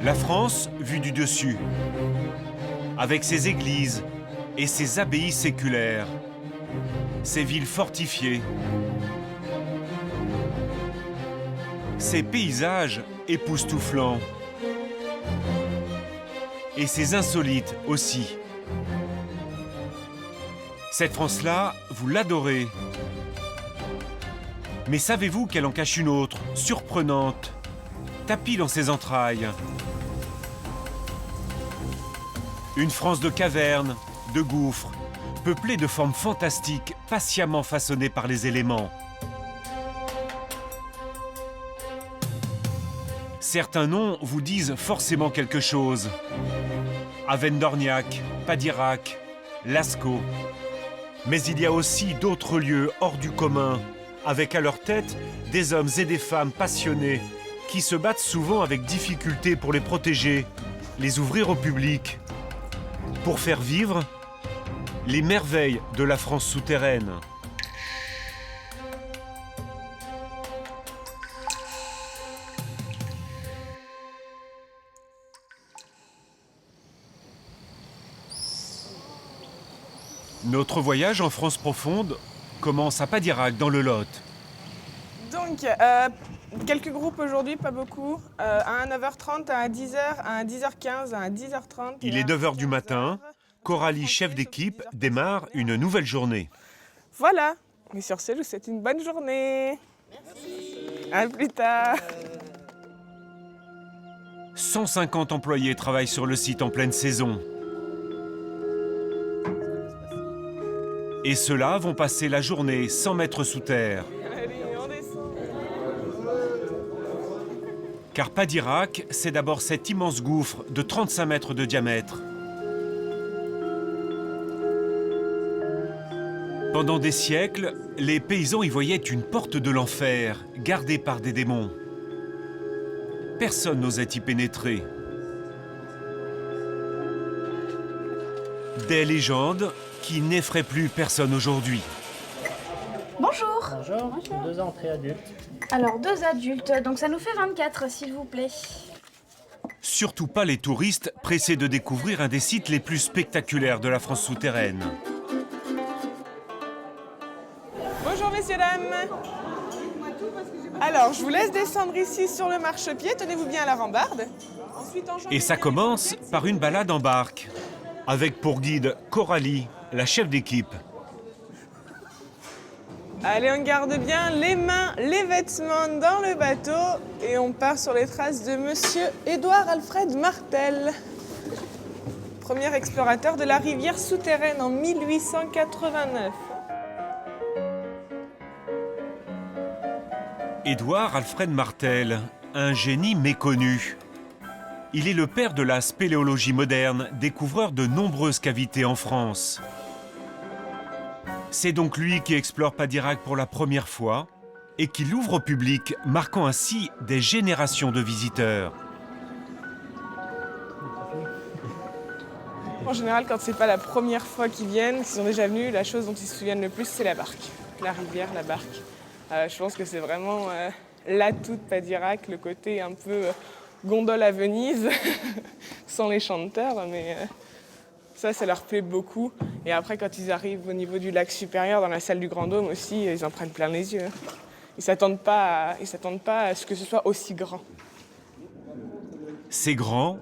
La France vue du dessus, avec ses églises et ses abbayes séculaires, ses villes fortifiées, ses paysages époustouflants et ses insolites aussi. Cette France-là, vous l'adorez. Mais savez-vous qu'elle en cache une autre, surprenante, tapie dans ses entrailles? Une France de cavernes, de gouffres, peuplée de formes fantastiques, patiemment façonnées par les éléments. Certains noms vous disent forcément quelque chose. Avennes-d'Orniac, Padirac, Lascaux. Mais il y a aussi d'autres lieux hors du commun, avec à leur tête des hommes et des femmes passionnés qui se battent souvent avec difficulté pour les protéger, les ouvrir au public, pour faire vivre les merveilles de la France souterraine. Notre voyage en France profonde commence à Padirac, dans le Lot. Donc, quelques groupes aujourd'hui, pas beaucoup. Un à 9h30, un à 10h, un à 10h15, un à 10h30. Il est 9h du matin. Coralie, chef d'équipe, démarre une nouvelle journée. Voilà. Et sur ce, je vous souhaite une bonne journée. Merci. À plus tard. 150 employés travaillent sur le site en pleine saison. Et ceux-là vont passer la journée 100 mètres sous terre. Allez, on descend. Car Padirac, c'est d'abord cet immense gouffre de 35 mètres de diamètre. Pendant des siècles, les paysans y voyaient une porte de l'enfer, gardée par des démons. Personne n'osait y pénétrer. Des légendes qui n'effraient plus personne aujourd'hui. Bonjour. Bonjour, 2 entrées adultes. Alors, 2 adultes, donc ça nous fait 24, s'il vous plaît. Surtout pas les touristes pressés de découvrir un des sites les plus spectaculaires de la France souterraine. Bonjour, messieurs, dames. Alors, je vous laisse descendre ici sur le marchepied. Tenez-vous bien à la rambarde. Ensuite, Et ça commence par une balade en barque, avec pour guide Coralie, la chef d'équipe. Allez, on garde bien les mains, les vêtements dans le bateau et on part sur les traces de monsieur Édouard Alfred Martel, premier explorateur de la rivière souterraine en 1889. Édouard Alfred Martel, un génie méconnu. Il est le père de la spéléologie moderne, découvreur de nombreuses cavités en France. C'est donc lui qui explore Padirac pour la première fois et qui l'ouvre au public, marquant ainsi des générations de visiteurs. En général, quand c'est pas la première fois qu'ils viennent, s'ils sont déjà venus, la chose dont ils se souviennent le plus, c'est la barque. La rivière, la barque. Je pense que c'est vraiment l'atout de Padirac, le côté un peu gondole à Venise, sans les chanteurs, mais ça leur plaît beaucoup. Et après, quand ils arrivent au niveau du lac supérieur, dans la salle du Grand Dôme aussi, ils en prennent plein les yeux. Ils s'attendent pas à ce que ce soit aussi grand. C'est grand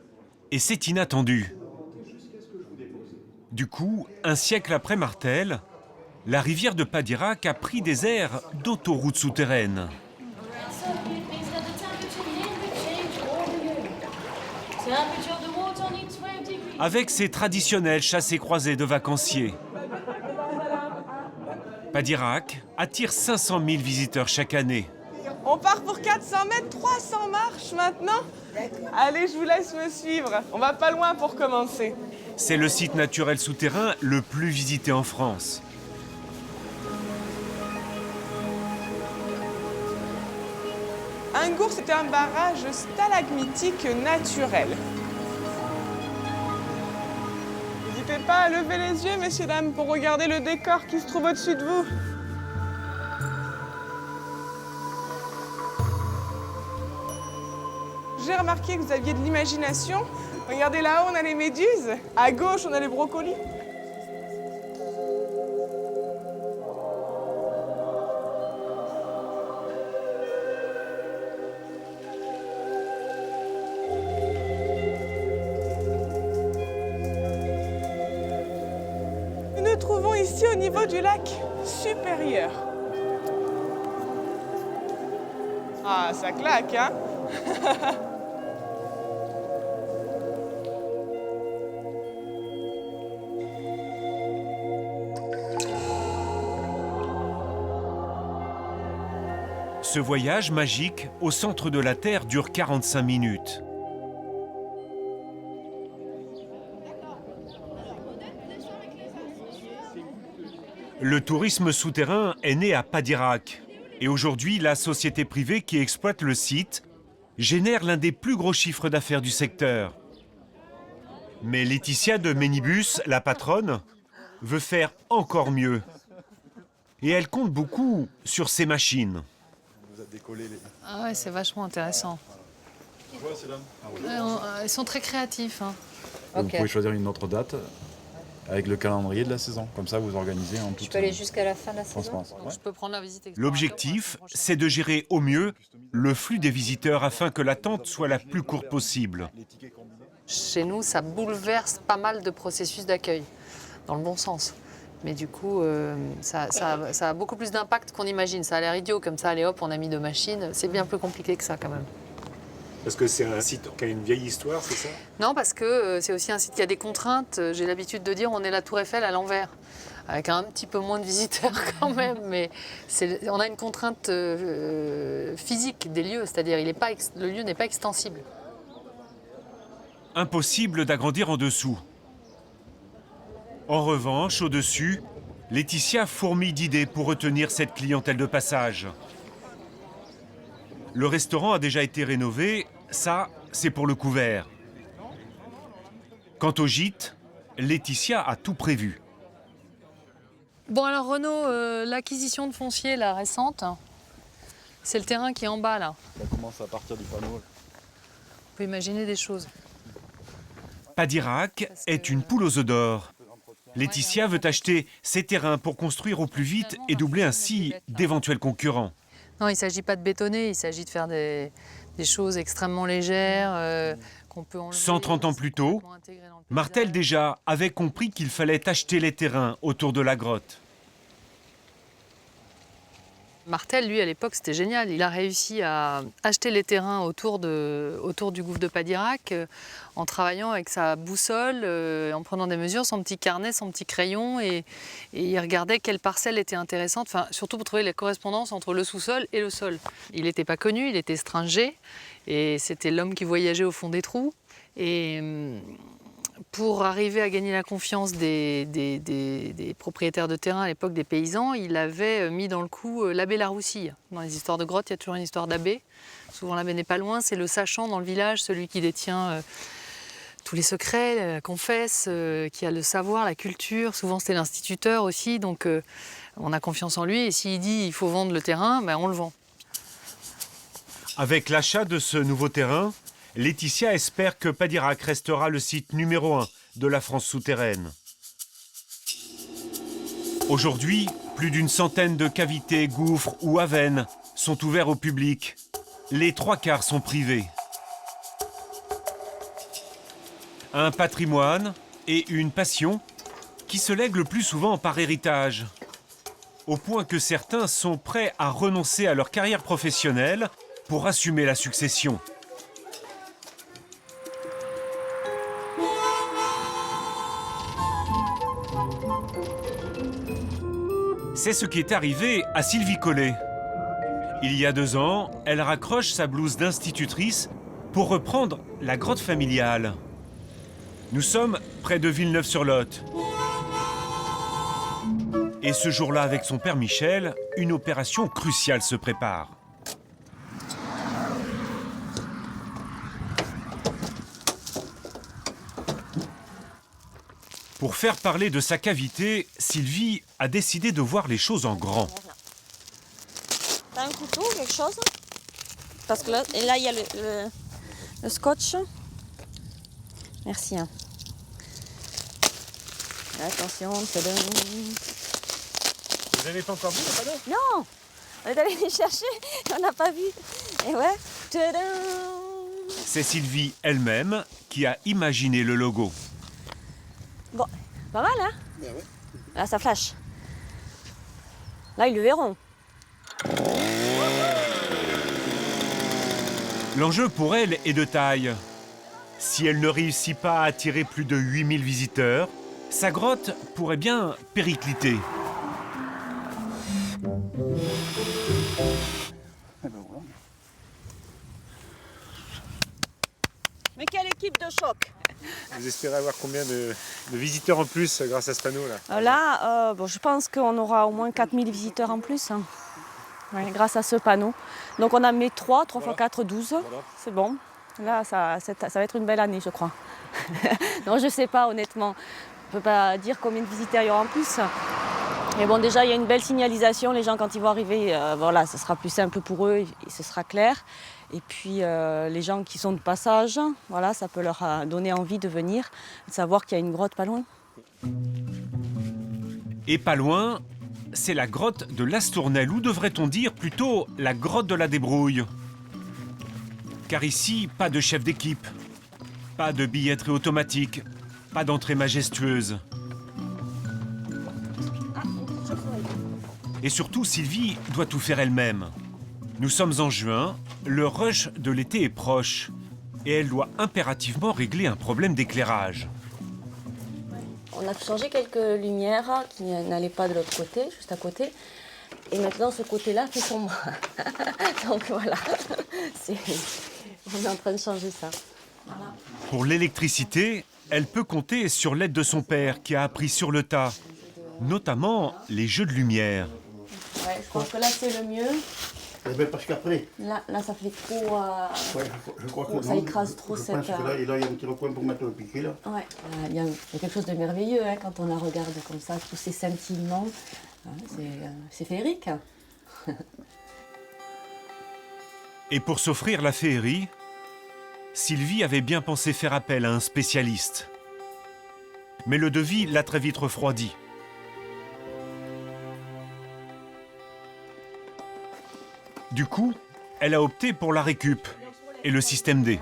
et c'est inattendu. Du coup, un siècle après Martel, la rivière de Padirac a pris des airs d'autoroute souterraine. Avec ses traditionnels chassés-croisés de vacanciers. Padirac attire 500 000 visiteurs chaque année. On part pour 400 mètres, 300 marches maintenant. Allez, je vous laisse me suivre. On va pas loin pour commencer. C'est le site naturel souterrain le plus visité en France. Un gouffre, c'était un barrage stalagmitique naturel. N'hésitez pas à lever les yeux, messieurs, dames, pour regarder le décor qui se trouve au-dessus de vous. j'ai remarqué que vous aviez de l'imagination. Regardez là-haut, on a les méduses. À gauche, on a les brocolis. Nous nous trouvons ici au niveau du lac supérieur. Ah, ça claque, hein? Ce voyage magique au centre de la Terre dure 45 minutes. Le tourisme souterrain est né à Padirac. Et aujourd'hui, la société privée qui exploite le site génère l'un des plus gros chiffres d'affaires du secteur. Mais Laetitia de Ménibus, la patronne, veut faire encore mieux. Et elle compte beaucoup sur ses machines. Ah ouais, c'est vachement intéressant. Ils sont très créatifs. Hein. Vous pouvez choisir une autre date avec le calendrier de la saison. Comme ça, vous organisez en toute Je peux aller jusqu'à la fin de la saison. transparence. Donc, je peux prendre la visite. L'objectif, c'est de gérer au mieux le flux des visiteurs afin que l'attente soit la plus courte possible. Chez nous, ça bouleverse pas mal de processus d'accueil, dans le bon sens. Mais du coup, ça a beaucoup plus d'impact qu'on imagine. Ça a l'air idiot comme ça, allez hop, on a mis 2 machines. C'est bien plus compliqué que ça quand même. Parce que c'est un site qui a une vieille histoire, c'est ça? Non, parce que c'est aussi un site qui a des contraintes. J'ai l'habitude de dire on est la Tour Eiffel à l'envers, avec un petit peu moins de visiteurs quand même. Mais on a une contrainte physique des lieux, c'est-à-dire le lieu n'est pas extensible. Impossible d'agrandir en dessous. En revanche, au-dessus, Laetitia fourmille d'idées pour retenir cette clientèle de passage. Le restaurant a déjà été rénové, ça, c'est pour le couvert. Quant au gîte, Laetitia a tout prévu. Bon alors Renaud, l'acquisition de foncier la récente, c'est le terrain qui est en bas là. Ça commence à partir du panneau. On peut imaginer des choses. Padirac est une poule aux œufs d'or. Laetitia veut acheter ces terrains pour construire au plus vite et doubler ainsi d'éventuels concurrents. Non, il ne s'agit pas de bétonner, il s'agit de faire des choses extrêmement légères qu'on peut enlever. 130 ans plus tôt, Martel déjà avait compris qu'il fallait acheter les terrains autour de la grotte. Martel, lui, à l'époque, c'était génial. Il a réussi à acheter les terrains autour du gouffre de Padirac en travaillant avec sa boussole, en prenant des mesures, son petit carnet, son petit crayon, et il regardait quelle parcelle était intéressante, enfin, surtout pour trouver les correspondances entre le sous-sol et le sol. Il n'était pas connu, il était stringé, et c'était l'homme qui voyageait au fond des trous. Et pour arriver à gagner la confiance des propriétaires de terrain, à l'époque des paysans, il avait mis dans le coup l'abbé Laroussille. Dans les histoires de grottes, il y a toujours une histoire d'abbé. Souvent l'abbé n'est pas loin, c'est le sachant dans le village, celui qui détient tous les secrets, la confesse, qui a le savoir, la culture. Souvent c'était l'instituteur aussi, donc on a confiance en lui. Et s'il dit il faut vendre le terrain, ben, on le vend. Avec l'achat de ce nouveau terrain, Laetitia espère que Padirac restera le site numéro 1 de la France souterraine. Aujourd'hui, plus d'une centaine de cavités, gouffres ou avennes sont ouverts au public. Les 3/4 sont privés. Un patrimoine et une passion qui se lèguent le plus souvent par héritage. Au point que certains sont prêts à renoncer à leur carrière professionnelle pour assumer la succession. C'est ce qui est arrivé à Sylvie Collet. Il y a 2 ans, elle raccroche sa blouse d'institutrice pour reprendre la grotte familiale. Nous sommes près de Villeneuve-sur-Lot. Et ce jour-là, avec son père Michel, une opération cruciale se prépare. Pour faire parler de sa cavité, Sylvie a décidé de voir les choses en grand. T'as un couteau ou quelque chose? Parce que là il y a Le scotch. Merci. Hein. Attention, tadam. Vous n'avez pas encore vu le panneau? Non, on est allé les chercher, on n'a pas vu. Et ouais, tadam. C'est Sylvie elle-même qui a imaginé le logo. Bon, pas mal, hein? Là, ça flash. Là, ils le verront. L'enjeu pour elle est de taille. Si elle ne réussit pas à attirer plus de 8000 visiteurs, sa grotte pourrait bien péricliter. Mais quelle équipe de choc! Vous espérez avoir combien de visiteurs en plus grâce à ce panneau-là? Là, je pense qu'on aura au moins 4000 visiteurs en plus. Hein. Ouais, grâce à ce panneau. Donc on a mis 3 x 4, 12. Voilà. C'est bon. Là, ça va être une belle année, je crois. Non, je ne sais pas, honnêtement. Je ne peux pas dire combien de visiteurs il y aura en plus. Mais bon, déjà, il y a une belle signalisation. Les gens, quand ils vont arriver, voilà, ce sera plus simple pour eux et ce sera clair. Et puis, les gens qui sont de passage, voilà, ça peut leur donner envie de venir, de savoir qu'il y a une grotte pas loin. Et pas loin, c'est la grotte de l'Astournelle, ou devrait-on dire plutôt la grotte de la débrouille. Car ici, pas de chef d'équipe, pas de billetterie automatique, pas d'entrée majestueuse. Et surtout, Sylvie doit tout faire elle-même. Nous sommes en juin, le rush de l'été est proche, et elle doit impérativement régler un problème d'éclairage. On a changé quelques lumières qui n'allaient pas de l'autre côté, juste à côté. Et maintenant, ce côté-là fait sombre. Donc voilà, on est en train de changer ça. Voilà. Pour l'électricité, elle peut compter sur l'aide de son père qui a appris sur le tas, notamment les jeux de lumière. Ouais, je pense que là, c'est le mieux. Eh bien, parce qu'après... Là, ça fait trop... Ouais, je crois que ça non, écrase trop je cette... pense que là, il y a un petit recoin pour mettre le piquet, là. Ouais, il y a quelque chose de merveilleux hein, quand on la regarde comme ça, tous ces scintillements. C'est féerique. Et pour s'offrir la féerie, Sylvie avait bien pensé faire appel à un spécialiste. Mais le devis l'a très vite refroidi. Du coup, elle a opté pour la récup et le système D.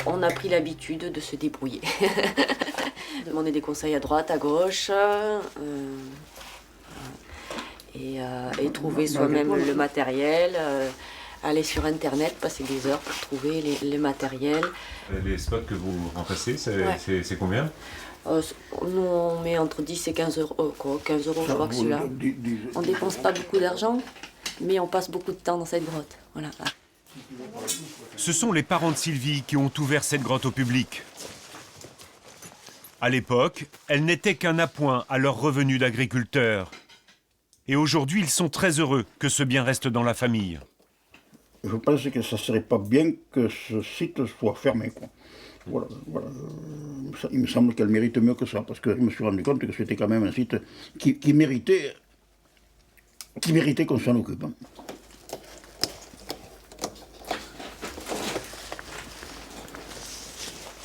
On a pris l'habitude de se débrouiller. Demander des conseils à droite, à gauche, et trouver soi-même le matériel, aller sur Internet, passer des heures pour trouver les matériels. Les spots que vous remplacez, c'est combien? Nous, on met entre 10 et 15 euros. 15 euros, je crois que celui-là. On ne dépense pas beaucoup d'argent, mais on passe beaucoup de temps dans cette grotte. Voilà. Ce sont les parents de Sylvie qui ont ouvert cette grotte au public. À l'époque, elle n'était qu'un appoint à leur revenu d'agriculteurs. Et aujourd'hui, ils sont très heureux que ce bien reste dans la famille. Je pense que ça ne serait pas bien que ce site soit fermé, quoi. Voilà. Il me semble qu'elle mérite mieux que ça, parce que je me suis rendu compte que c'était quand même un site qui méritait qu'on s'en occupe. Hein.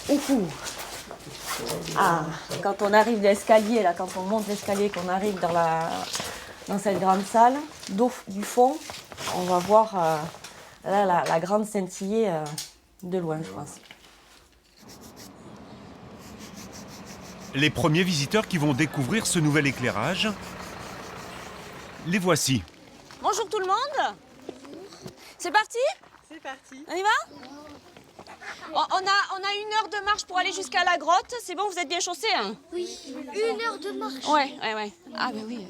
Ouhou. Ah, quand on arrive l'escalier, là, quand on monte l'escalier, qu'on arrive dans cette grande salle, du fond, on va voir là, la grande scintillée de loin, je pense. Les premiers visiteurs qui vont découvrir ce nouvel éclairage, les voici. Bonjour tout le monde. C'est parti? C'est parti. On y va? On a 1 heure de marche pour aller jusqu'à la grotte. C'est bon, vous êtes bien chaussés, hein? Oui, 1 heure de marche. Ouais. Ah ben oui.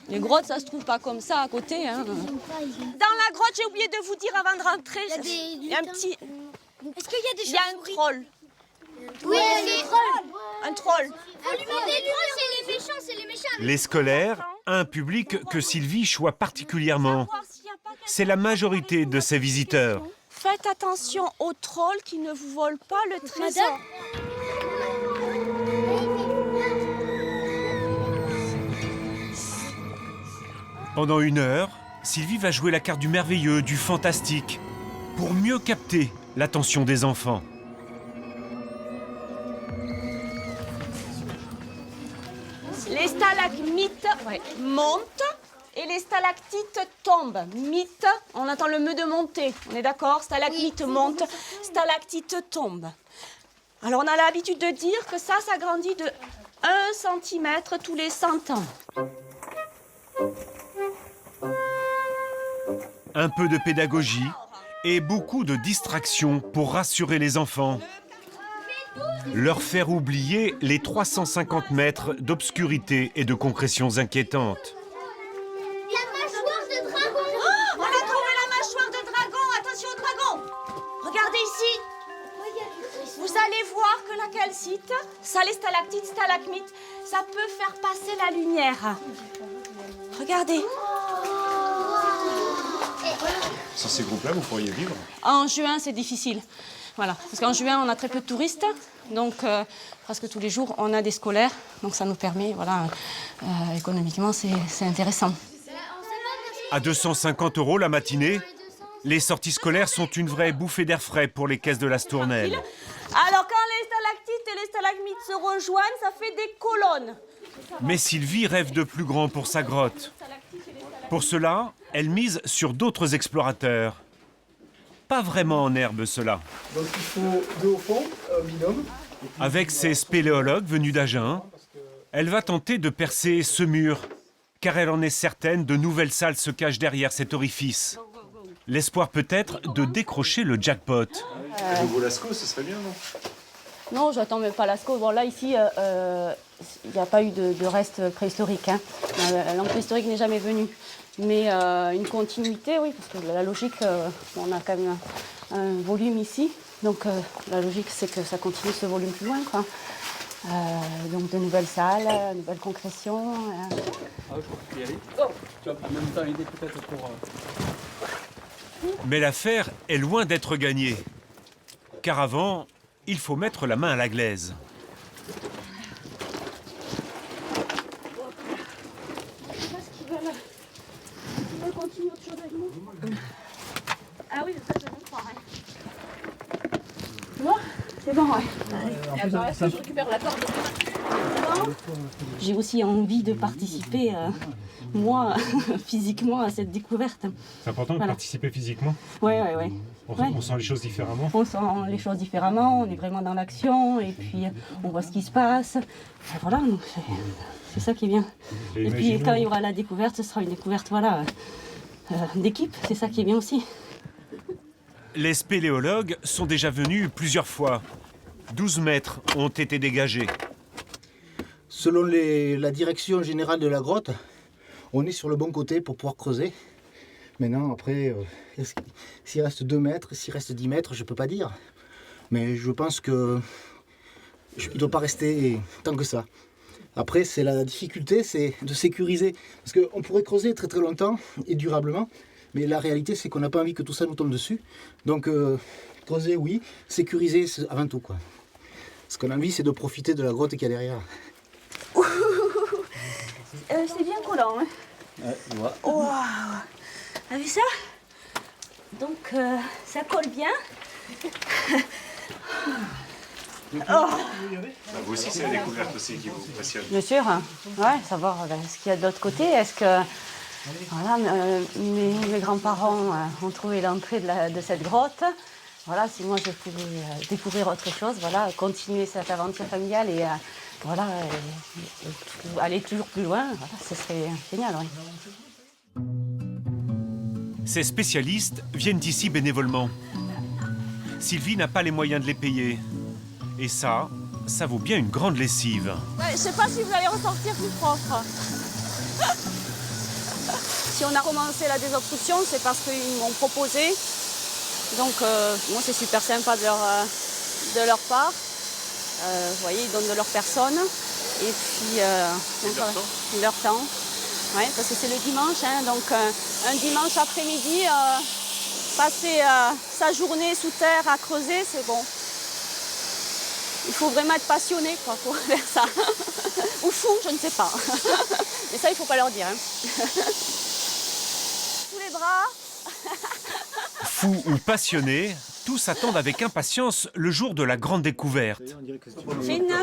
Les grottes, ça se trouve pas comme ça à côté, hein. Dans la grotte, j'ai oublié de vous dire avant de rentrer, il y a un petit... Est-ce qu'il y a des Il y a un troll. Oui, les trolls. Un troll. Les trolls, c'est les méchants, Les scolaires, un public que Sylvie choisit particulièrement. C'est la majorité de ses visiteurs. Faites attention aux trolls qui ne vous volent pas le trésor. Pendant 1 heure, Sylvie va jouer la carte du merveilleux, du fantastique, pour mieux capter l'attention des enfants. Les stalagmites montent et les stalactites tombent. Mythe, on attend le me de monter. On est d'accord? Stalagmite monte, stalactite tombe. Alors on a l'habitude de dire que ça grandit de 1 cm tous les 100 ans. Un peu de pédagogie et beaucoup de distractions pour rassurer les enfants. Leur faire oublier les 350 mètres d'obscurité et de concrétions inquiétantes. La mâchoire de dragon. Oh, on a trouvé la mâchoire de dragon. Attention au dragon. Regardez ici. Vous allez voir que la calcite, ça les stalactites, stalagmites, ça peut faire passer la lumière. Regardez. Sur ces groupes-là, vous pourriez vivre? En juin, c'est difficile. Voilà, parce qu'en juin, on a très peu de touristes. Donc, presque tous les jours, on a des scolaires. Donc, ça nous permet, voilà, économiquement, c'est intéressant. À 250 € la matinée, les sorties scolaires sont une vraie bouffée d'air frais pour les caisses de la Stournelle. Alors, quand les stalactites et les stalagmites se rejoignent, ça fait des colonnes. Mais Sylvie rêve de plus grand pour sa grotte. Pour cela, elle mise sur d'autres explorateurs. Pas vraiment en herbe, cela. Donc il faut deux au fond, un binôme. Avec ses spéléologues venus d'Agen, elle va tenter de percer ce mur, car elle en est certaine, de nouvelles salles se cachent derrière cet orifice. L'espoir peut-être de décrocher le jackpot. Un nouveau Lascaux, ce serait bien, non? Non, j'attends même pas Lascaux. Bon, là, ici, il n'y a pas eu de reste préhistorique. Hein. L'homme préhistorique n'est jamais venu. Mais une continuité, oui, parce que la logique, on a quand même un volume ici. Donc, la logique, c'est que ça continue ce volume plus loin, quoi. Donc, de nouvelles salles, de nouvelles concrétions. Ah, je crois que tu peux y aller. Tu vas en même temps aider peut-être pour... Mais l'affaire est loin d'être gagnée. Car avant, il faut mettre la main à la glaise. Continue autre chose avec moi. Ah oui, ça, je vais croire. Bon, c'est bon, ouais. Je récupère la corde. J'ai aussi envie de participer, moi, physiquement, à cette découverte. C'est important de participer physiquement. Oui. On sent les choses différemment. On sent les choses différemment, on est vraiment dans l'action, et puis on voit ce qui se passe. Et voilà, donc c'est ça qui est bien. Et puis quand il y aura la découverte, ce sera une découverte, voilà, d'équipe, c'est ça qui est bien aussi. Les spéléologues sont déjà venus plusieurs fois. 12 mètres ont été dégagés. Selon la direction générale de la grotte, on est sur le bon côté pour pouvoir creuser. Maintenant, après, s'il reste 2 mètres, s'il reste 10 mètres, je ne peux pas dire. Mais je pense que il ne doit pas rester tant que ça. Après, c'est la difficulté, c'est de sécuriser. Parce qu'on pourrait creuser très très longtemps et durablement, mais la réalité, c'est qu'on n'a pas envie que tout ça nous tombe dessus. Donc, creuser, oui, sécuriser avant tout, quoi. Ce qu'on a envie, c'est de profiter de la grotte qu'il y a derrière. C'est bien collant, hein. Ouais. Waouh! T'as vu ça? Donc, ça colle bien. Vous aussi, c'est la découverte aussi qui vous passionne. Bien sûr, ouais, savoir ce qu'il y a de l'autre côté. Est-ce que voilà, mes grands-parents ont trouvé l'entrée de cette grotte? Voilà, si moi je pouvais découvrir autre chose, voilà, continuer cette aventure familiale et voilà, et aller toujours plus loin, voilà, ce serait génial. Oui. Ces spécialistes viennent ici bénévolement. Sylvie n'a pas les moyens de les payer. Et ça vaut bien une grande lessive. Ouais, je sais pas si vous allez ressortir plus propre. Si on a commencé la désobstruction, c'est parce qu'ils m'ont proposé. Donc, moi, c'est super sympa de leur part. Vous voyez, ils donnent de leur personne. Et puis, leur temps. Ouais, parce que c'est le dimanche. Hein, donc, un dimanche après-midi, passer sa journée sous terre à creuser, c'est bon. Il faut vraiment être passionné, quoi, pour faire ça. Ou fou, je ne sais pas. Mais ça, il ne faut pas leur dire. Hein. Tous les les bras. Fous ou passionnés, tous attendent avec impatience le jour de la grande découverte. Fine,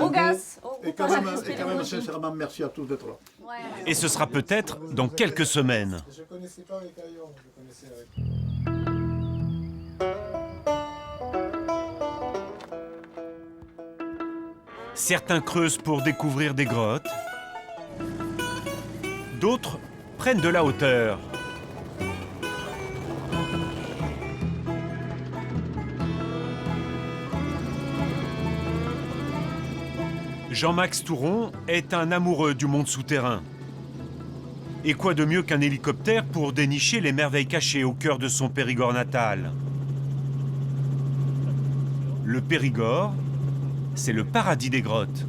au gaz. Et quand même, sincèrement, merci à tous d'être là. Et ce sera peut-être dans quelques semaines. Je ne connaissais pas les caillons, je connaissais avec. Certains creusent pour découvrir des grottes. D'autres prennent de la hauteur. Jean-Max Touron est un amoureux du monde souterrain. Et quoi de mieux qu'un hélicoptère pour dénicher les merveilles cachées au cœur de son Périgord natal? Le Périgord, c'est le paradis des grottes.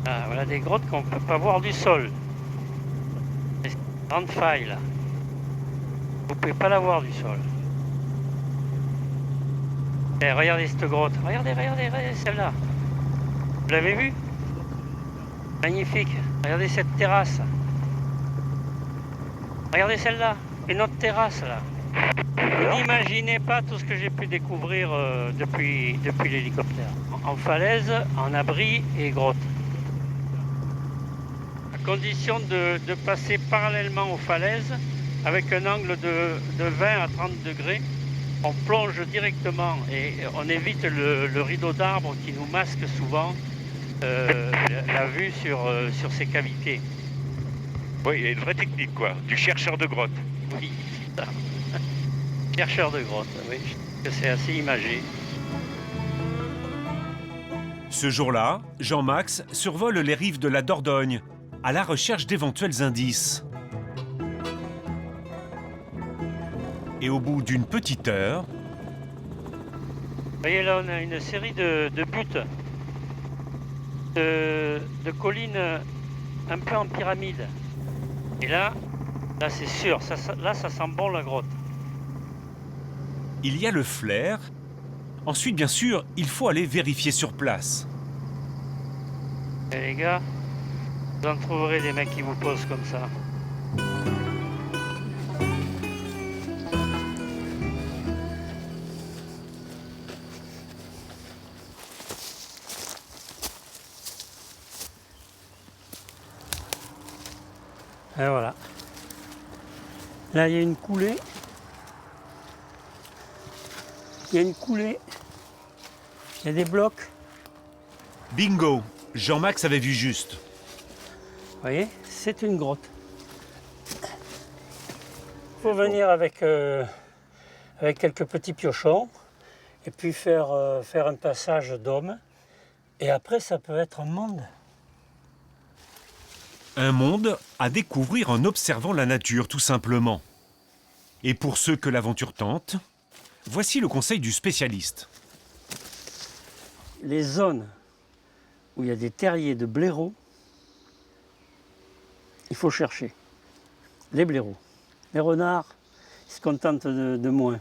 Ah, voilà des grottes qu'on ne peut pas voir du sol. Des grandes failles là. Vous ne pouvez pas la voir du sol. Et regardez cette grotte. Regardez celle-là. Vous l'avez vue? Magnifique. Regardez cette terrasse. Regardez celle-là. Une autre terrasse là. Vous n'imaginez pas tout ce que j'ai pu découvrir depuis l'hélicoptère. En falaise, en abri et grotte. À condition de passer parallèlement aux falaises, avec un angle de 20 à 30 degrés, on plonge directement et on évite le rideau d'arbres qui nous masque souvent la vue sur ces cavités. Oui, il y a une vraie technique, quoi, du chercheur de grotte. Oui, ça. Chercheur de grotte, oui, c'est assez imagé. Ce jour-là, Jean-Max survole les rives de la Dordogne, à la recherche d'éventuels indices. Et au bout d'une petite heure... Vous voyez là, on a une série de buttes, de collines un peu en pyramide. Et là c'est sûr, là ça sent bon la grotte. Il y a le flair. Ensuite, bien sûr, il faut aller vérifier sur place. Et les gars, vous en trouverez des mecs qui vous posent comme ça. Et voilà. Là, il y a une coulée. Il y a une coulée. Il y a des blocs. Bingo! Jean-Max avait vu juste. Vous voyez, c'est une grotte. Il faut venir avec quelques petits piochons et puis faire un passage d'homme. Et après, ça peut être un monde. Un monde à découvrir en observant la nature, tout simplement. Et pour ceux que l'aventure tente, voici le conseil du spécialiste. Les zones où il y a des terriers de blaireaux, il faut chercher. Les blaireaux. Les renards, ils se contentent de moins.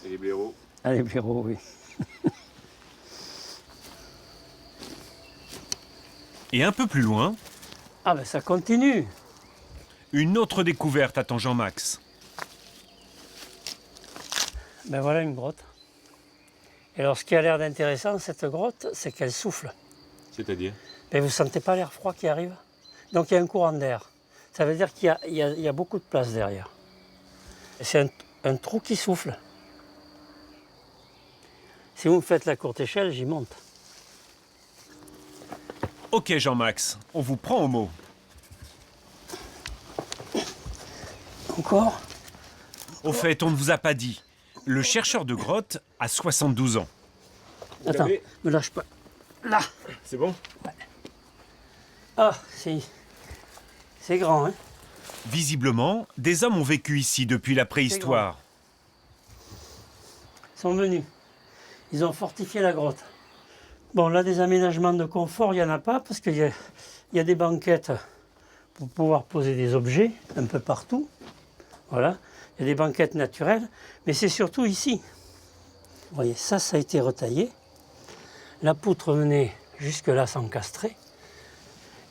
Et les blaireaux? Ah, les blaireaux, oui. Et un peu plus loin... Ah ben ça continue. Une autre découverte attend Jean-Max. Ben voilà une grotte. Et alors ce qui a l'air d'intéressant, cette grotte, c'est qu'elle souffle. C'est-à-dire? Ben vous ne sentez pas l'air froid qui arrive? Donc il y a un courant d'air. Ça veut dire qu'il y a beaucoup de place derrière. C'est un trou qui souffle. Si vous me faites la courte échelle, j'y monte. Ok Jean-Max, on vous prend au mot. Encore? Au fait, on ne vous a pas dit. Le chercheur de grotte a 72 ans. Attends, me lâche pas. Là. C'est bon? Ouais. Ah, c'est grand, hein? Visiblement, des hommes ont vécu ici depuis la préhistoire. Ils sont venus. Ils ont fortifié la grotte. Bon, là, des aménagements de confort, il n'y en a pas parce qu'il y a des banquettes pour pouvoir poser des objets un peu partout. Voilà. Il y a des banquettes naturelles, mais c'est surtout ici. Vous voyez, ça a été retaillé. La poutre venait jusque là s'encastrer.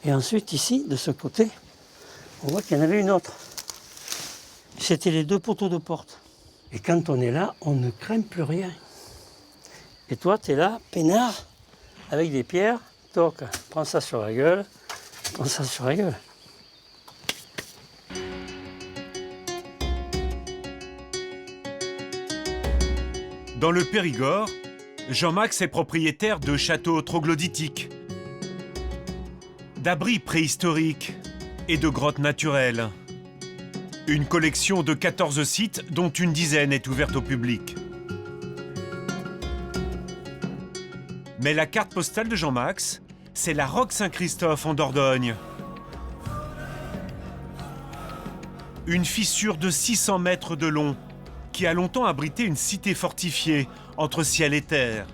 Et ensuite, ici, de ce côté, on voit qu'il y en avait une autre. C'était les 2 poteaux de porte. Et quand on est là, on ne craint plus rien. Et toi, tu es là, peinard, avec des pierres, toc, prends ça sur la gueule, prends ça sur la gueule. Dans le Périgord, Jean-Max est propriétaire de châteaux troglodytiques, d'abris préhistoriques et de grottes naturelles. Une collection de 14 sites dont une dizaine est ouverte au public. Mais la carte postale de Jean-Max, c'est la Roque Saint-Christophe en Dordogne. Une fissure de 600 mètres de long qui a longtemps abrité une cité fortifiée entre ciel et terre.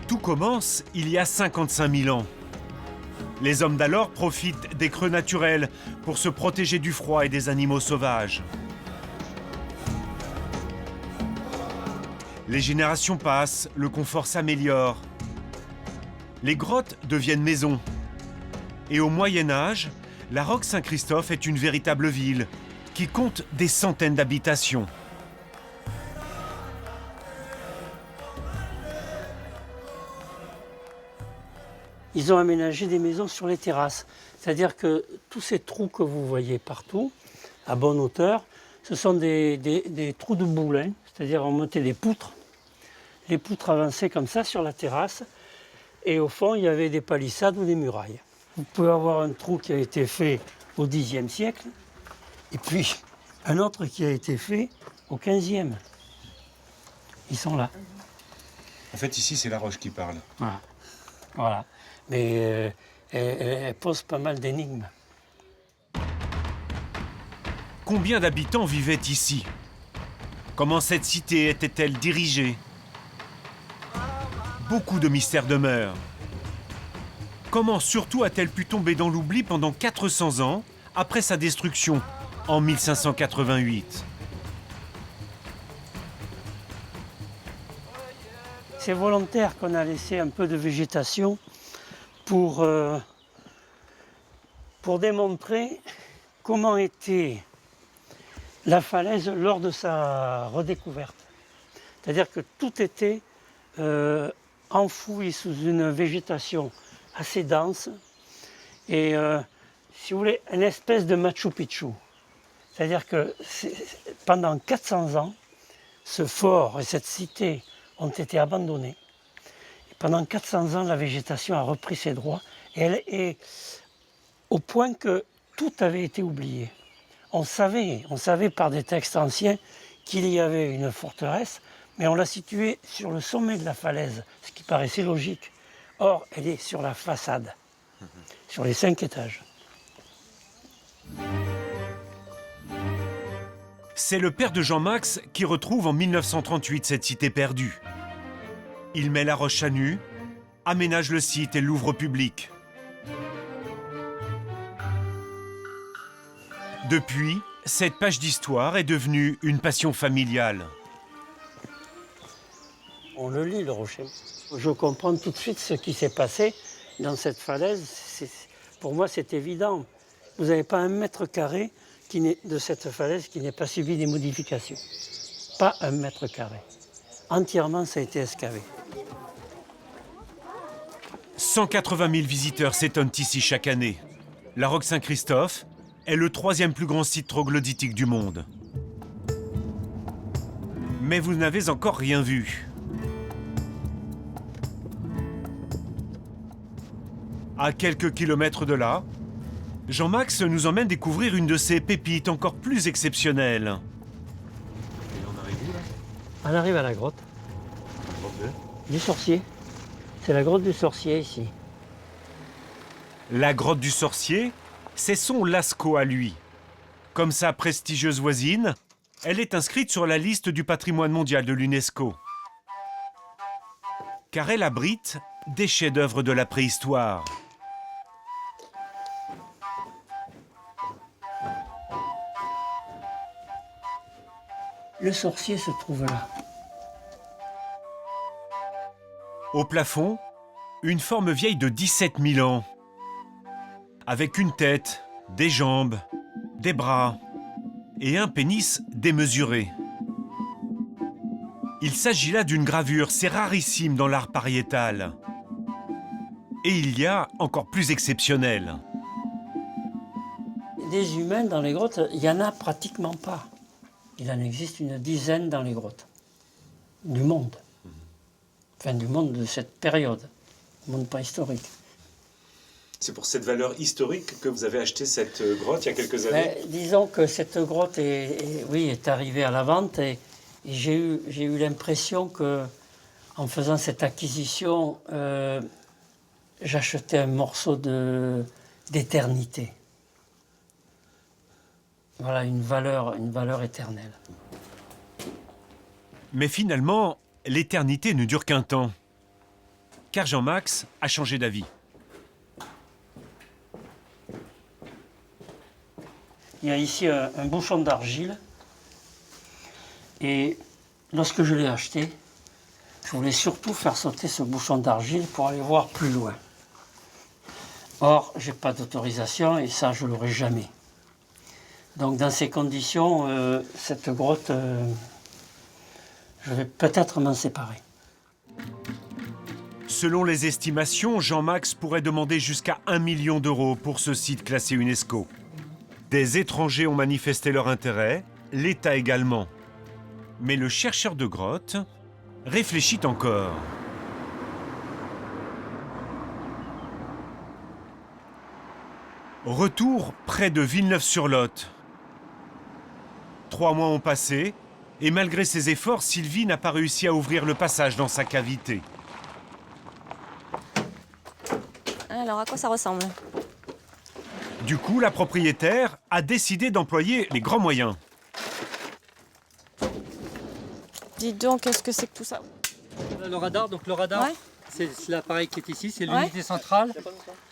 Tout commence il y a 55 000 ans. Les hommes d'alors profitent des creux naturels pour se protéger du froid et des animaux sauvages. Les générations passent, le confort s'améliore. Les grottes deviennent maisons. Et au Moyen-Âge, la Roque Saint-Christophe est une véritable ville qui compte des centaines d'habitations. Ils ont aménagé des maisons sur les terrasses. C'est-à-dire que tous ces trous que vous voyez partout, à bonne hauteur, ce sont des trous de boules. Hein. C'est-à-dire on mettait des poutres. Les poutres avançaient comme ça sur la terrasse. Et au fond, il y avait des palissades ou des murailles. Vous pouvez avoir un trou qui a été fait au Xe siècle. Et puis un autre qui a été fait au XVe. Ils sont là. En fait, ici, c'est la roche qui parle. Voilà. Mais elle pose pas mal d'énigmes. Combien d'habitants vivaient ici? Comment cette cité était-elle dirigée? Beaucoup de mystères demeurent. Comment surtout a-t-elle pu tomber dans l'oubli pendant 400 ans après sa destruction en 1588? C'est volontaire qu'on a laissé un peu de végétation pour démontrer comment était la falaise lors de sa redécouverte. C'est-à-dire que tout était enfoui sous une végétation assez dense et, si vous voulez, une espèce de Machu Picchu. C'est-à-dire que pendant 400 ans, ce fort et cette cité ont été abandonnés. Et pendant 400 ans, la végétation a repris ses droits et au point que tout avait été oublié. On savait par des textes anciens qu'il y avait une forteresse, mais on l'a située sur le sommet de la falaise, ce qui paraissait logique. Or, elle est sur la façade, sur les 5 étages. C'est le père de Jean-Max qui retrouve en 1938 cette cité perdue. Il met la roche à nu, aménage le site et l'ouvre au public. Depuis, cette page d'histoire est devenue une passion familiale. On le lit, le rocher. Je comprends tout de suite ce qui s'est passé dans cette falaise. Pour moi, c'est évident. Vous n'avez pas 1 mètre carré de cette falaise qui n'ait pas subi des modifications. Pas 1 mètre carré. Entièrement, ça a été excavé. 180 000 visiteurs s'étonnent ici chaque année. La Roque Saint-Christophe est le 3e plus grand site troglodytique du monde. Mais vous n'avez encore rien vu. À quelques kilomètres de là, Jean-Max nous emmène découvrir une de ces pépites encore plus exceptionnelles. Et on arrive où, là? On arrive à la grotte. Du sorcier. C'est la grotte du sorcier, ici. La grotte du sorcier, c'est son Lascaux à lui. Comme sa prestigieuse voisine, elle est inscrite sur la liste du patrimoine mondial de l'UNESCO. Car elle abrite des chefs-d'œuvre de la préhistoire. Le sorcier se trouve là. Au plafond, une forme vieille de 17 000 ans, avec une tête, des jambes, des bras et un pénis démesuré. Il s'agit là d'une gravure, c'est rarissime dans l'art pariétal. Et il y a encore plus exceptionnel. Des humains dans les grottes, il n'y en a pratiquement pas. Il en existe une dizaine dans les grottes. Du monde. Enfin, du monde de cette période. Du monde préhistorique. C'est pour cette valeur historique que vous avez acheté cette grotte il y a quelques années? Disons que cette grotte est arrivée à la vente et j'ai eu l'impression que, en faisant cette acquisition, j'achetais un morceau d'éternité. Voilà, une valeur éternelle. Mais finalement, l'éternité ne dure qu'un temps. Car Jean-Max a changé d'avis. Il y a ici un bouchon d'argile. Et lorsque je l'ai acheté, je voulais surtout faire sauter ce bouchon d'argile pour aller voir plus loin. Or, je n'ai pas d'autorisation et ça, je ne l'aurai jamais. Donc, dans ces conditions, cette grotte, je vais peut-être m'en séparer. Selon les estimations, Jean-Max pourrait demander jusqu'à 1 million d'euros pour ce site classé UNESCO. Des étrangers ont manifesté leur intérêt, l'État également. Mais le chercheur de grottes réfléchit encore. Retour près de Villeneuve-sur-Lot. 3 mois ont passé, et malgré ses efforts, Sylvie n'a pas réussi à ouvrir le passage dans sa cavité. Alors, à quoi ça ressemble? Du coup, la propriétaire a décidé d'employer les grands moyens. Dis donc, qu'est-ce que c'est que tout ça? Le radar, donc le radar, Ouais. c'est l'appareil qui est ici, c'est Ouais. l'unité centrale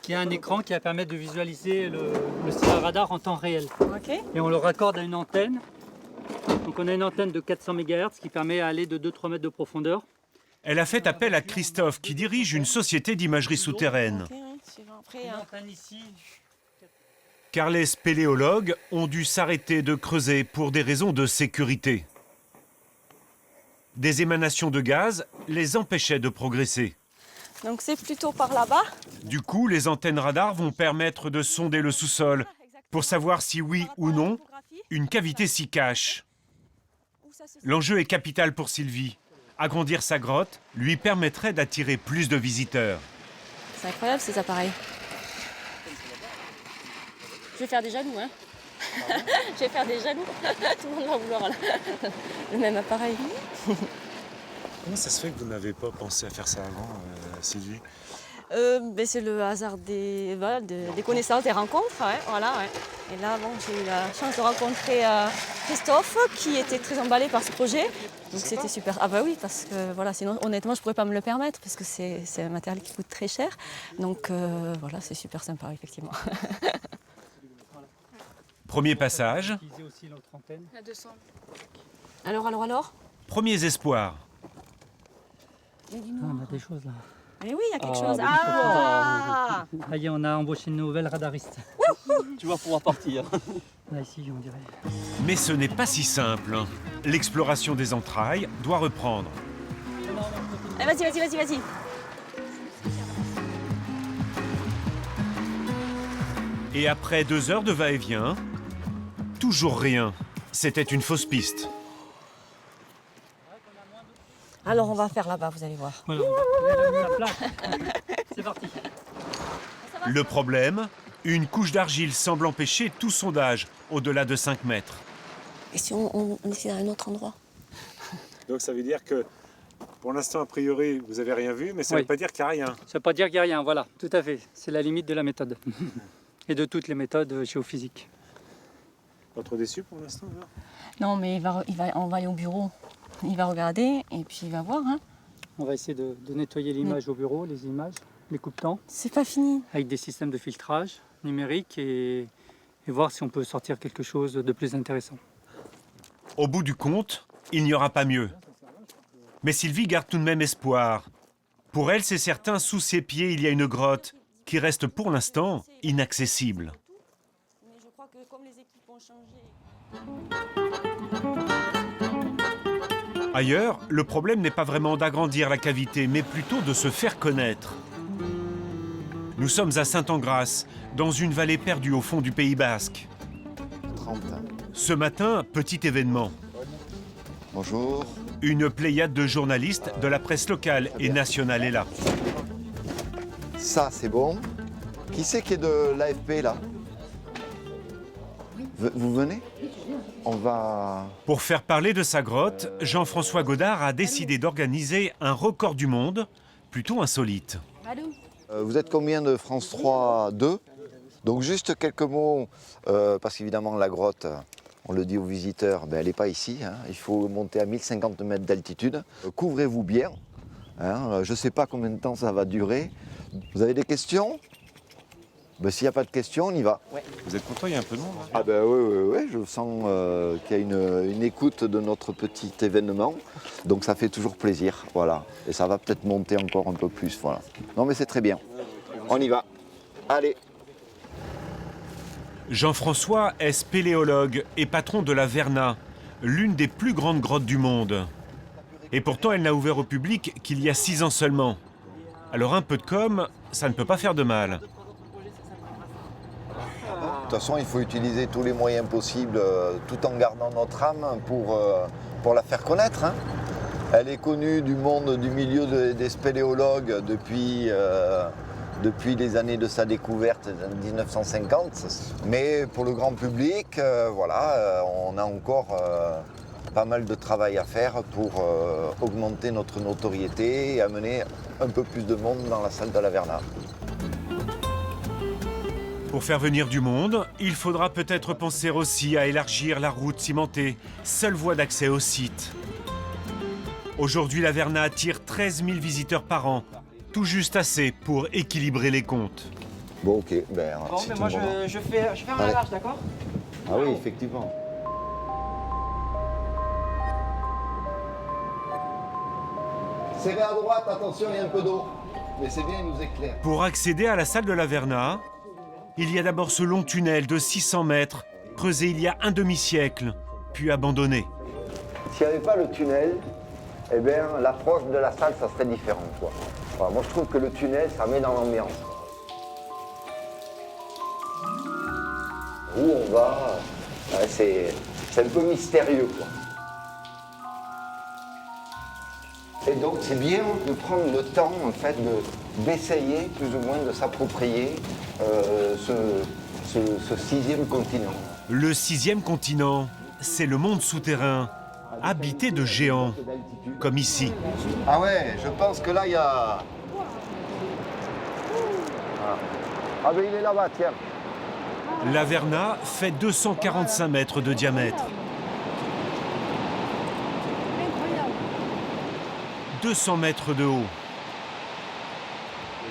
qui a un écran qui va permettre de visualiser le signal radar en temps réel. Ok. Et on le raccorde à une antenne. Donc on a une antenne de 400 MHz qui permet d'aller de 2-3 mètres de profondeur. Elle a fait appel à Christophe, qui dirige une société d'imagerie souterraine. Après, Une antenne ici. Car les spéléologues ont dû s'arrêter de creuser pour des raisons de sécurité. Des émanations de gaz les empêchaient de progresser. donc c'est plutôt par là-bas. Du coup, les antennes radar vont permettre de sonder le sous-sol pour savoir si oui ou non une cavité s'y cache. L'enjeu est capital pour Sylvie. Agrandir sa grotte lui permettrait d'attirer plus de visiteurs. C'est incroyable ces appareils. Je vais faire des jaloux, hein. Je vais faire des jaloux. Tout le monde va vouloir le même appareil. Comment ça se fait que vous n'avez pas pensé à faire ça avant, Sylvie? Ben, c'est le hasard des connaissances, des rencontres. Ouais, voilà, ouais. Et là, bon, j'ai eu la chance de rencontrer Christophe, qui était très emballé par ce projet. Donc c'était super. Ah bah oui, parce que voilà, sinon honnêtement, je pourrais pas me le permettre, parce que c'est un matériel qui coûte très cher. Donc voilà, c'est super sympa, effectivement. Premier passage, Alors premiers espoirs. Il y a du Ah, on a des choses là. Eh oui, il y a quelque chose. bah, Ah Ça y est, on a embauché une nouvelle radariste. Tu vas pouvoir partir. Là, ici, on dirait. Mais ce n'est pas si simple. L'exploration des entrailles doit reprendre. Eh, vas-y. Et après 2 heures de va-et-vient, toujours rien. C'était une fausse piste. Alors on va faire là-bas, vous allez voir. Voilà. C'est parti. Le problème, une couche d'argile semble empêcher tout sondage au-delà de 5 mètres. Et si on essaie dans un autre endroit? Donc ça veut dire que, pour l'instant, a priori, vous n'avez rien vu, mais ça ne veut pas dire qu'il n'y a rien. Ça ne veut pas dire qu'il n'y a rien, voilà, tout à fait. C'est la limite de la méthode. Et de toutes les méthodes géophysiques. Pas trop déçu pour l'instant, là? Non, mais on va aller au bureau. Il va regarder et puis il va voir. Hein. On va essayer de nettoyer l'image au bureau, les images, les coups de temps. C'est pas fini. Avec des systèmes de filtrage numérique et voir si on peut sortir quelque chose de plus intéressant. Au bout du compte, il n'y aura pas mieux. Mais Sylvie garde tout de même espoir. Pour elle, c'est certain, sous ses pieds, il y a une grotte qui reste pour l'instant inaccessible. Mais je crois que comme les équipes ont changé... Ailleurs, le problème n'est pas vraiment d'agrandir la cavité, mais plutôt de se faire connaître. Nous sommes à Saint-Engrâce, dans une vallée perdue au fond du Pays Basque. 30. Ce matin, petit événement. Bonjour. Une pléiade de journalistes de la presse locale et nationale est là. Ça, c'est bon. Qui c'est qui est de l'AFP, là? Vous venez? On va... Pour faire parler de sa grotte, Jean-François Godard a décidé d'organiser un record du monde, plutôt insolite. Vous êtes combien de France 3 2? Donc juste quelques mots, parce qu'évidemment la grotte, on le dit aux visiteurs, ben, elle n'est pas ici, hein. Il faut monter à 1050 mètres d'altitude. Couvrez-vous bien, hein. Je ne sais pas combien de temps ça va durer. Vous avez des questions? Ben, s'il n'y a pas de questions, on y va. Ouais. Vous êtes content, il y a un peu de monde hein? Ah ben oui, je sens qu'il y a une écoute de notre petit événement, donc ça fait toujours plaisir, voilà. Et ça va peut-être monter encore un peu plus, voilà. Non mais c'est très bien, on y va, allez. Jean-François est spéléologue et patron de la Verna, l'une des plus grandes grottes du monde. Et pourtant, elle n'a ouvert au public qu'il y a 6 ans seulement. Alors un peu de com', ça ne peut pas faire de mal. De toute façon, il faut utiliser tous les moyens possibles, tout en gardant notre âme pour la faire connaître, hein. Elle est connue du monde, du milieu des spéléologues depuis les années de sa découverte en 1950. Mais pour le grand public, voilà, on a encore pas mal de travail à faire pour augmenter notre notoriété et amener un peu plus de monde dans la salle de la Verna. Pour faire venir du monde, il faudra peut-être penser aussi à élargir la route cimentée, seule voie d'accès au site. Aujourd'hui, la Verna attire 13 000 visiteurs par an, tout juste assez pour équilibrer les comptes. Bon, ok. Ben, bon, mais moi, je ferme la marche, d'accord? Ah oui, effectivement. Serrez à droite, attention, il y a un peu d'eau. Mais c'est bien, il nous éclaire. Pour accéder à la salle de la Verna, il y a d'abord ce long tunnel de 600 mètres, creusé il y a un demi-siècle, puis abandonné. S'il n'y avait pas le tunnel, eh bien, l'approche de la salle, ça serait différent, quoi. Voilà, moi, je trouve que le tunnel, ça met dans l'ambiance. Où on va, c'est un peu mystérieux, quoi. Et donc, c'est bien de prendre le temps, en fait, d'essayer, plus ou moins, de s'approprier ce 6e continent. Le 6e continent, c'est le monde souterrain, habité de géants, comme ici. Ah ouais, je pense que là, il y a... Ah ben, il est là-bas, tiens. La Verna fait 245 mètres de diamètre. 200 mètres de haut.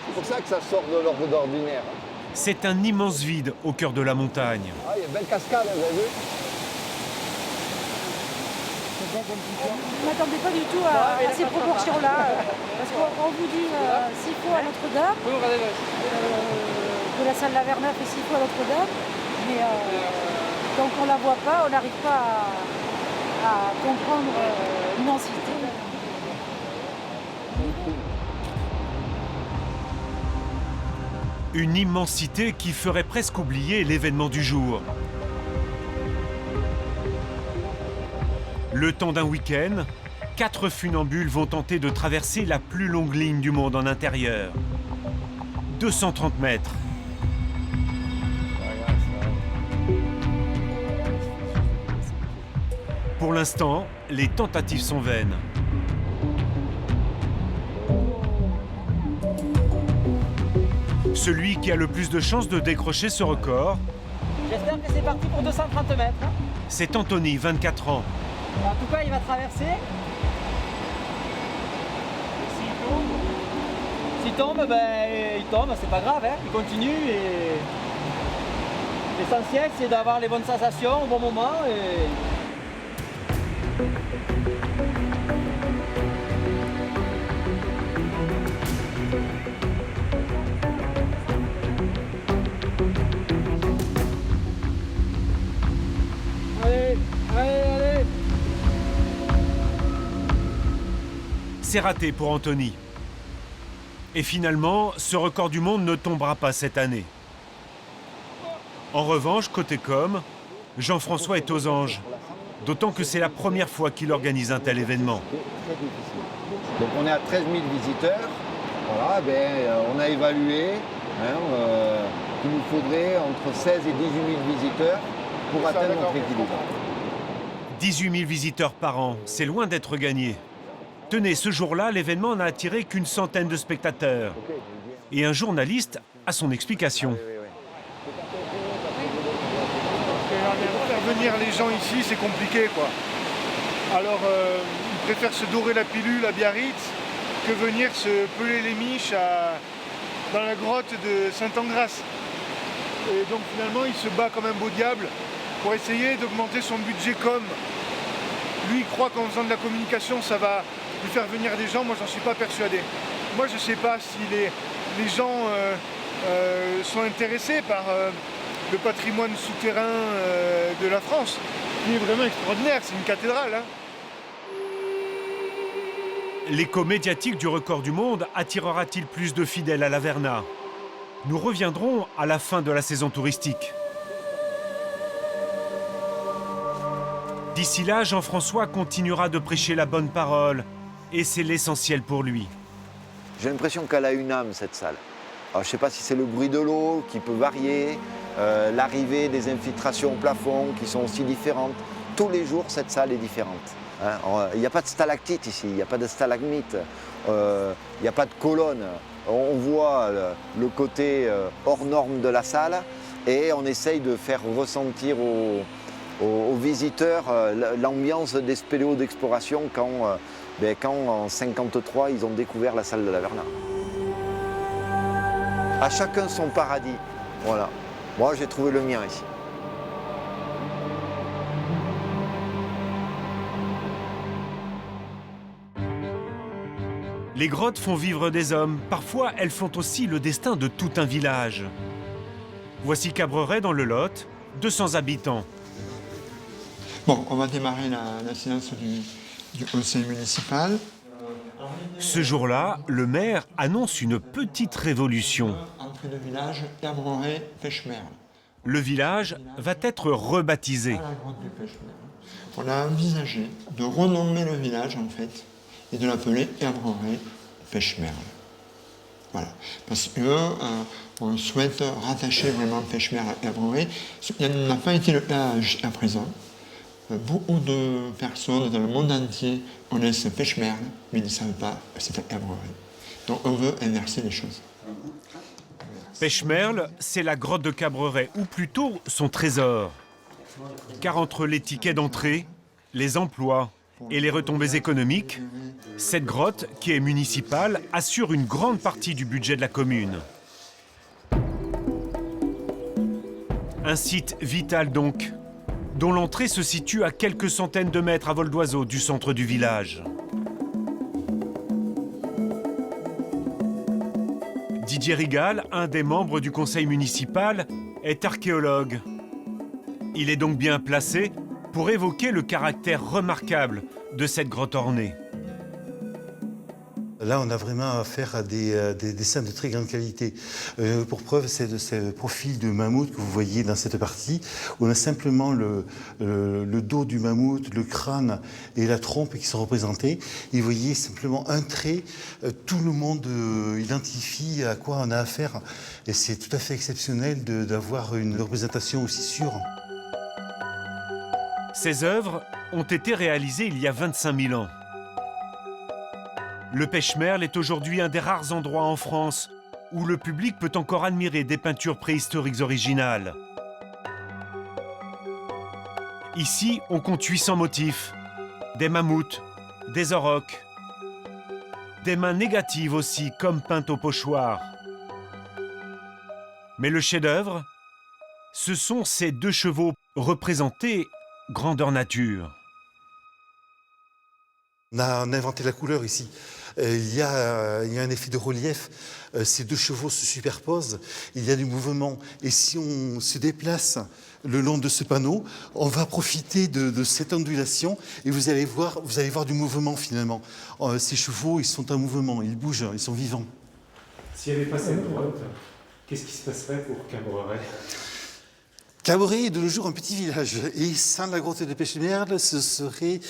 C'est pour ça que ça sort de l'ordre d'ordinaire. C'est un immense vide au cœur de la montagne. Ah, il y a une belle cascade, vous avez vu? Je ne m'attendais pas du tout à ces proportions-là, parce qu'on vous dit 6 fois à Notre-Dame, que la salle La Verna fait 6 fois à Notre-Dame, mais tant qu'on ne la voit pas, on n'arrive pas à comprendre l'immensité. Une immensité qui ferait presque oublier l'événement du jour. Le temps d'un week-end, 4 funambules vont tenter de traverser la plus longue ligne du monde en intérieur. 230 mètres. Pour l'instant, les tentatives sont vaines. Celui qui a le plus de chances de décrocher ce record, j'espère que c'est parti pour 230 mètres. c'est Anthony, 24 ans. En tout cas, il va traverser. S'il tombe, ben, il tombe, c'est pas grave, hein. Il continue et l'essentiel c'est d'avoir les bonnes sensations au bon moment. Allez, allez. C'est raté pour Anthony. Et finalement, ce record du monde ne tombera pas cette année. En revanche, côté com, Jean-François est aux anges. D'autant que c'est la première fois qu'il organise un tel événement. Donc on est à 13 000 visiteurs. Voilà, on a évalué qu'il nous faudrait entre 16 et 18 000 visiteurs pour atteindre notre équilibre. 18 000 visiteurs par an, c'est loin d'être gagné. Tenez, ce jour-là, l'événement n'a attiré qu'une centaine de spectateurs. Et un journaliste a son explication. Faire venir les gens ici, c'est compliqué, quoi. Alors, ils préfèrent se dorer la pilule à Biarritz que venir se peler les miches dans la grotte de Saint-Angras. Et donc, finalement, il se bat comme un beau diable pour essayer d'augmenter son budget com. Lui, il croit qu'en faisant de la communication, ça va lui faire venir des gens. Moi, j'en suis pas persuadé. Moi, je sais pas si les gens sont intéressés par le patrimoine souterrain de la France, qui est vraiment extraordinaire, c'est une cathédrale. Hein. L'écho médiatique du record du monde attirera-t-il plus de fidèles à l'Averna? Nous reviendrons à la fin de la saison touristique. D'ici là, Jean-François continuera de prêcher la bonne parole, et c'est l'essentiel pour lui. J'ai l'impression qu'elle a une âme, cette salle. Alors, je ne sais pas si c'est le bruit de l'eau qui peut varier, l'arrivée des infiltrations au plafond qui sont aussi différentes. Tous les jours, cette salle est différente. Il n'y a pas de stalactite ici, il n'y a pas de stalagmite, il n'y a pas de colonne. On voit le côté hors norme de la salle et on essaye de faire ressentir aux visiteurs l'ambiance des spéléos d'exploration quand en 1953 ils ont découvert la salle de l'Averna. À chacun son paradis. Voilà. Moi, j'ai trouvé le mien ici. Les grottes font vivre des hommes. Parfois, elles font aussi le destin de tout un village. Voici Cabreret dans le Lot, 200 habitants. Bon, on va démarrer la séance du conseil municipal. Ce jour-là, le maire annonce une petite révolution. Entrée de village, Cabreret, Pêche-Merle. Le village va être rebaptisé. On a envisagé de renommer le village, en fait, et de l'appeler Cabreret, Pêche-Merle. Voilà. Parce qu'on souhaite rattacher vraiment Pêche-Merle à Cabreret. Ce qui n'a pas été le cas jusqu'à présent. Beaucoup de personnes dans le monde entier connaissent Pêche-Merle, mais ils ne savent pas que c'est à Cabreret. Donc on veut inverser les choses. Pêche-Merle, c'est la grotte de Cabreret, ou plutôt son trésor. Car entre les tickets d'entrée, les emplois et les retombées économiques, cette grotte, qui est municipale, assure une grande partie du budget de la commune. Un site vital donc, dont l'entrée se situe à quelques centaines de mètres à vol d'oiseau du centre du village. Didier Rigal, un des membres du conseil municipal, est archéologue. Il est donc bien placé pour évoquer le caractère remarquable de cette grotte ornée. Là, on a vraiment affaire à des dessins de très grande qualité. Pour preuve, c'est ce profil de mammouth que vous voyez dans cette partie. On a simplement le dos du mammouth, le crâne et la trompe qui sont représentés. Et vous voyez simplement un trait. Tout le monde identifie à quoi on a affaire. Et c'est tout à fait exceptionnel d'avoir une représentation aussi sûre. Ces œuvres ont été réalisées il y a 25 000 ans. Le Pêche-Merle est aujourd'hui un des rares endroits en France où le public peut encore admirer des peintures préhistoriques originales. Ici, on compte 800 motifs, des mammouths, des aurochs, des mains négatives aussi, comme peintes au pochoir. Mais le chef-d'œuvre, ce sont ces deux chevaux représentés grandeur nature. On a inventé la couleur ici. Il y a un effet de relief. Ces deux chevaux se superposent. Il y a du mouvement. Et si on se déplace le long de ce panneau, on va profiter de cette ondulation et vous allez voir du mouvement finalement. Ces chevaux, ils sont en mouvement, ils bougent, ils sont vivants. S'il n'y avait pas cette grotte, qu'est-ce qui se passerait pour Cabreret ? Cabreret est de nos jours un petit village. Et sans la grotte de Pêche-Merle, ce serait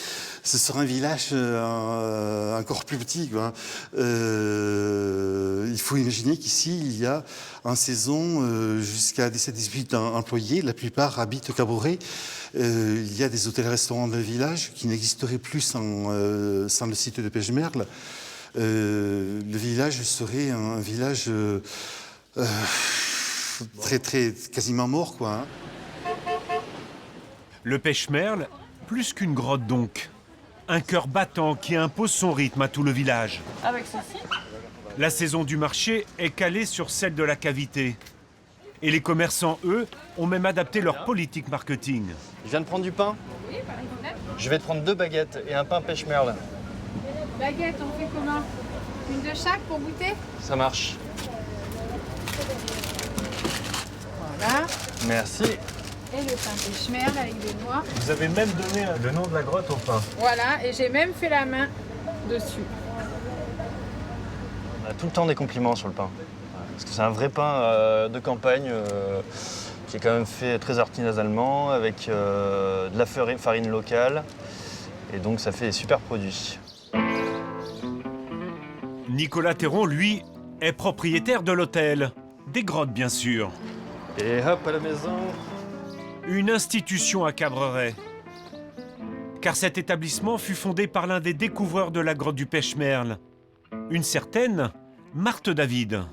un village encore plus petit, quoi. Il faut imaginer qu'ici, il y a en saison jusqu'à 17-18 employés. La plupart habitent Cabreret. Il y a des hôtels-restaurants dans le village qui n'existeraient plus sans le site de Pêche-Merle. Le village serait un village quasiment mort, quoi. Hein. Le Pêche-Merle, plus qu'une grotte donc. Un cœur battant qui impose son rythme à tout le village. Avec ceci. La saison du marché est calée sur celle de la cavité. Et les commerçants, eux, ont même adapté leur politique marketing. Je viens de prendre du pain. Oui, par exemple. Je vais te prendre 2 baguettes et un pain Pêche-Merle. Baguette, on fait comment? Une de chaque pour goûter? Ça marche. Voilà. Merci. Et le pain Pêche-Merle avec des noix. Vous avez même donné le nom de la grotte au pain. Voilà, et j'ai même fait la main dessus. On a tout le temps des compliments sur le pain. Parce que c'est un vrai pain de campagne qui est quand même fait très artisanalement avec de la farine locale. Et donc ça fait des super produits. Nicolas Théron, lui, est propriétaire de l'hôtel. Des grottes, bien sûr. Et hop, à la maison. Une institution à Cabreret. Car cet établissement fut fondé par l'un des découvreurs de la grotte du Pêche-Merle. Une certaine Marthe David.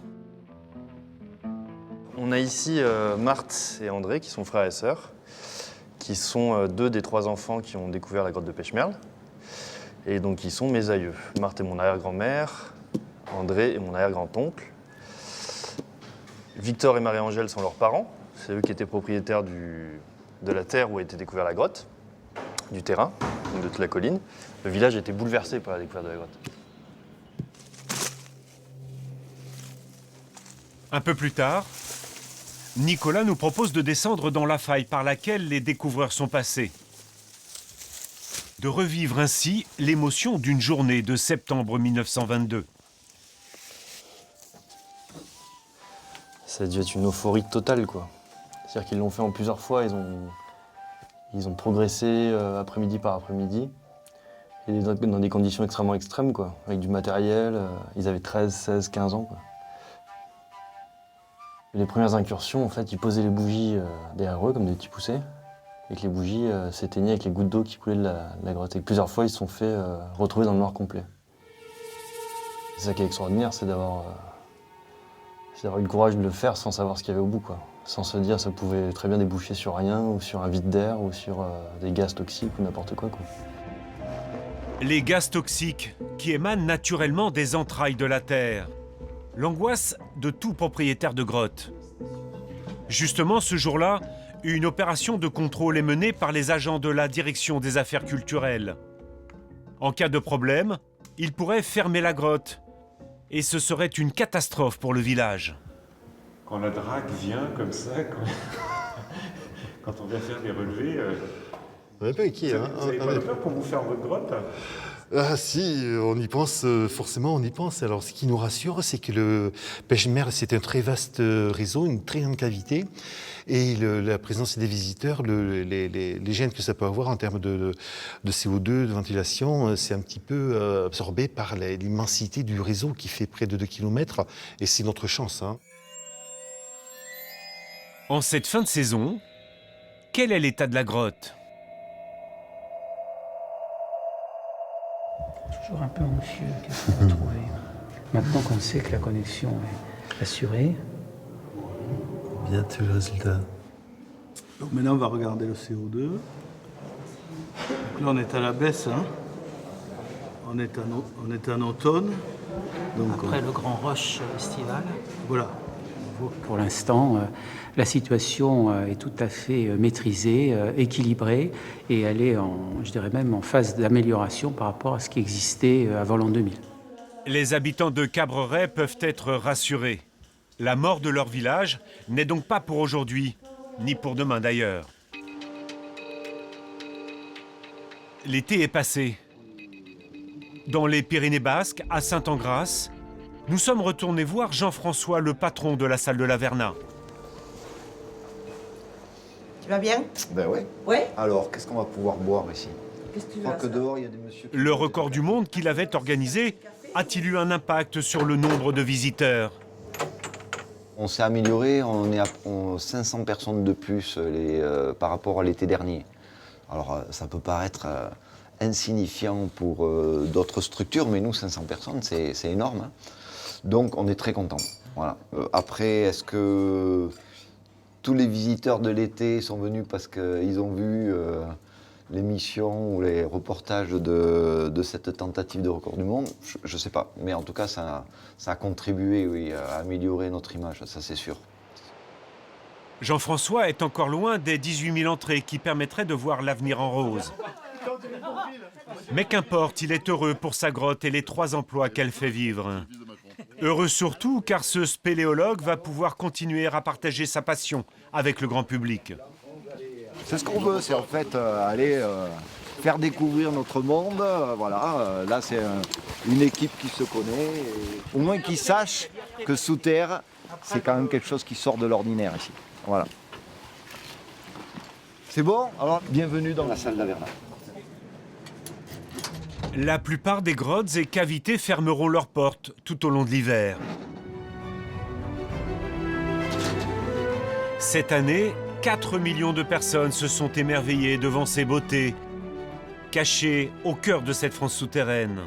On a ici Marthe et André, qui sont frères et sœurs, qui sont 2 des 3 enfants qui ont découvert la grotte de Pêche-Merle. Et donc, ils sont mes aïeux. Marthe est mon arrière-grand-mère, André est mon arrière-grand-oncle. Victor et Marie-Angèle sont leurs parents. C'est eux qui étaient propriétaires de la terre où a été découverte la grotte, du terrain, donc de toute la colline. Le village a été bouleversé par la découverte de la grotte. Un peu plus tard, Nicolas nous propose de descendre dans la faille par laquelle les découvreurs sont passés. De revivre ainsi l'émotion d'une journée de septembre 1922. Ça a dû être une euphorie totale, quoi. C'est-à-dire qu'ils l'ont fait en plusieurs fois, ils ont progressé après-midi par après-midi. Et dans des conditions extrêmement extrêmes, quoi. Avec du matériel, ils avaient 13, 16, 15 ans, quoi. Les premières incursions, en fait, ils posaient les bougies derrière eux, comme des petits poussets. Et que les bougies s'éteignaient avec les gouttes d'eau qui coulaient de la grotte. Et plusieurs fois, ils se sont fait retrouver dans le noir complet. C'est ça qui est extraordinaire, c'est d'avoir eu le courage de le faire sans savoir ce qu'il y avait au bout, quoi. Sans se dire que ça pouvait très bien déboucher sur rien, ou sur un vide d'air, ou sur des gaz toxiques, ou n'importe quoi, quoi. Les gaz toxiques qui émanent naturellement des entrailles de la Terre. L'angoisse de tout propriétaire de grotte. Justement, ce jour-là, une opération de contrôle est menée par les agents de la Direction des Affaires culturelles. En cas de problème, ils pourraient fermer la grotte. Et ce serait une catastrophe pour le village. Quand la drague vient comme ça, quand on vient faire des relevés... On n'est pas inquiet, hein. Vous avez pas peur pour vous faire votre grotte? Ah si, on y pense, forcément on y pense. Alors ce qui nous rassure, c'est que le Pêche-Merle, c'est un très vaste réseau, une très grande cavité. Et la présence des visiteurs, les gènes que ça peut avoir en termes de CO2, de ventilation, c'est un petit peu absorbé par l'immensité du réseau qui fait près de 2 km. Et c'est notre chance, hein. En cette fin de saison, quel est l'état de la grotte? Toujours un peu anxieux, qu'est-ce qu'on va trouver. Maintenant qu'on sait que la connexion est assurée. Bientôt le résultat. Donc maintenant on va regarder le CO2. Donc là on est à la baisse, hein. On est en automne. Donc après le grand rush estival. Voilà. Pour l'instant, la situation est tout à fait maîtrisée, équilibrée, et elle est, je dirais même, en phase d'amélioration par rapport à ce qui existait avant l'an 2000. Les habitants de Cabreret peuvent être rassurés. La mort de leur village n'est donc pas pour aujourd'hui, ni pour demain d'ailleurs. L'été est passé. Dans les Pyrénées basques, à Saint-Engrâce, nous sommes retournés voir Jean-François, le patron de la salle de l'Averna. Tu vas bien? Ben oui. Ouais. Alors, qu'est-ce qu'on va pouvoir boire ici? Qu'est-ce que tu Je crois veux? que dehors, il y a des messieurs... Le record du monde qu'il avait organisé a-t-il eu un impact sur le nombre de visiteurs? On s'est amélioré, on est à 500 personnes de plus par rapport à l'été dernier. Alors ça peut paraître insignifiant pour d'autres structures, mais nous 500 personnes c'est énorme. Hein. Donc on est très contents. Voilà. Après, est-ce que tous les visiteurs de l'été sont venus parce qu'ils ont vu l'émission ou les reportages de cette tentative de record du monde? Je ne sais pas, mais en tout cas ça a contribué oui, à améliorer notre image, ça c'est sûr. Jean-François est encore loin des 18 000 entrées qui permettraient de voir l'avenir en rose. Mais qu'importe, il est heureux pour sa grotte et les 3 emplois qu'elle fait vivre. Heureux surtout car ce spéléologue va pouvoir continuer à partager sa passion avec le grand public. C'est ce qu'on veut, c'est en fait aller faire découvrir notre monde. Voilà, là c'est une équipe qui se connaît, et au moins qui sache que sous terre, c'est quand même quelque chose qui sort de l'ordinaire ici. Voilà. C'est bon? Alors, bienvenue dans la salle d'Averna. La plupart des grottes et cavités fermeront leurs portes tout au long de l'hiver. Cette année, 4 millions de personnes se sont émerveillées devant ces beautés, cachées au cœur de cette France souterraine.